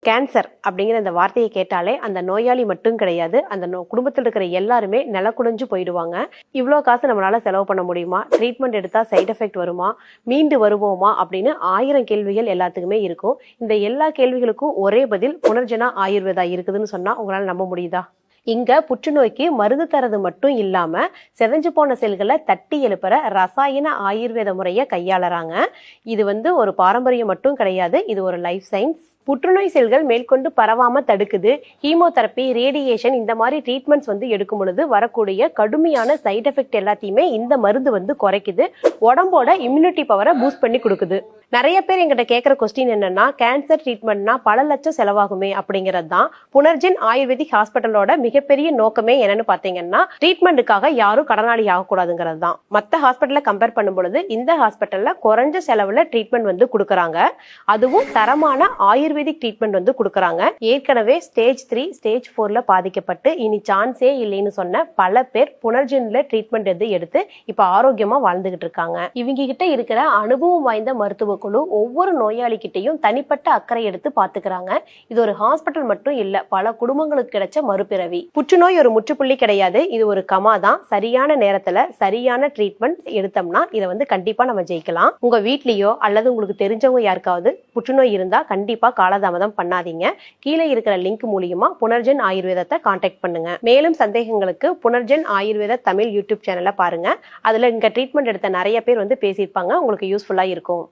Cancer அப்படிங்கிற இந்த வார்த்தையை கேட்டாலே அந்த நோயாளி மட்டும் கிடையாது, அந்த குடும்பத்தில் இருக்கிற எல்லாருமே நிலக்குடைஞ்சு போயிடுவாங்க. இவ்வளோ காசு நம்மளால செலவு பண்ண முடியுமா, ட்ரீட்மெண்ட் எடுத்தா சைட் எஃபெக்ட் வருமா, மீண்டு வருவோமா அப்படின்னு 1000 கேள்விகள் எல்லாத்துக்குமே இருக்கும். இந்த எல்லா கேள்விகளுக்கும் ஒரே பதில் புனர்ஜனா ஆயுர்வேதா இருக்குதுன்னு சொன்னா உங்களால நம்ப முடியுதா? இங்க புற்றுநோய்க்கு மருந்து தரது மட்டும் இல்லாம செதஞ்சு போன செல்களை தட்டி எழுப்புற ரசாயன ஆயுர்வேத முறையை கையாளறாங்க. இது ஒரு பாரம்பரியம் மட்டும் கிடையாது, இது ஒரு லைஃப் சயின்ஸ். புற்றுநோய் செல்கள் மேற்கொண்டு பரவாம தடுக்குது. ஹீமோதெரப்பி, ரேடியேஷன் இந்த மாதிரி ட்ரீட்மெண்ட்ஸ் எடுக்கும் பொழுது வரக்கூடிய கடுமையான சைட் எஃபெக்ட் எல்லாத்தையுமே இந்த மருந்து குறைக்குது. உடம்போட இம்யூனிட்டி பவரை பூஸ்ட் பண்ணி கொடுக்குது. நிறைய பேர் எங்கிட்ட கேட்குற கொஸ்டின் என்னன்னா, கேன்சர் ட்ரீட்மெண்ட்னா பல லட்சம் செலவாகுமே அப்படிங்கிறது தான். புனர்ஜன் ஆயுர்வேதிக் ஹாஸ்பிட்டலோட மிகப்பெரிய நோக்கமே என்னன்னு பாத்தீங்கன்னா, ட்ரீட்மெண்ட்டுக்காக யாரும் கடனாளி ஆகக்கூடாதுங்கிறது தான். மற்ற ஹாஸ்பிட்டலை கம்பேர் பண்ணும் பொழுது இந்த ஹாஸ்பிட்டல்ல குறைஞ்ச செலவுல ட்ரீட்மெண்ட் கொடுக்குறாங்க. அதுவும் தரமான ஆயுர்வேதிக் ட்ரீட்மெண்ட் கொடுக்குறாங்க. ஏற்கனவே ஸ்டேஜ் 3, ஸ்டேஜ் 4ல பாதிக்கப்பட்டு இனி சான்ஸே இல்லைன்னு சொன்ன பல பேர் புனர்ஜன்ல ட்ரீட்மெண்ட் எடுத்து இப்ப ஆரோக்கியமா வாழ்ந்துகிட்டு இருக்காங்க. இவங்க கிட்ட இருக்கிற அனுபவம் வாய்ந்த மருத்துவ குழு ஒவ்வொரு நோயாளிகிட்டையும் தனிப்பட்ட அக்கறை எடுத்து பாத்துக்கிறாங்க. இது ஒரு ஹாஸ்பிட்டல் மட்டும் இல்ல, பல குடும்பங்களுக்கு கிடைச்ச மறுபிறவி. புற்றுநோய் ஒரு முற்றுப்புள்ளி கிடையாது, இது ஒரு கமா தான். சரியான நேரத்துல சரியான ட்ரீட்மெண்ட் எடுத்தோம்னா இதை கண்டிப்பா நம்ம ஜெயிக்கலாம். உங்க வீட்லயோ அல்லது உங்களுக்கு தெரிஞ்சவங்க யாருக்காவது புற்றுநோய் இருந்தா கண்டிப்பா காலதாமதம் பண்ணாதீங்க. கீழே இருக்கிற லிங்க் மூலியமா புனர்ஜன் ஆயுர்வேதத்தை கான்டாக்ட் பண்ணுங்க. மேலும் சந்தேகங்களுக்கு புனர்ஜன் ஆயுர்வேத தமிழ் யூடியூப் சேனலை பாருங்க. அதுல இங்க ட்ரீட்மெண்ட் எடுத்த நிறைய பேர் பேசியிருப்பாங்க, உங்களுக்கு யூஸ்ஃபுல்லா இருக்கும்.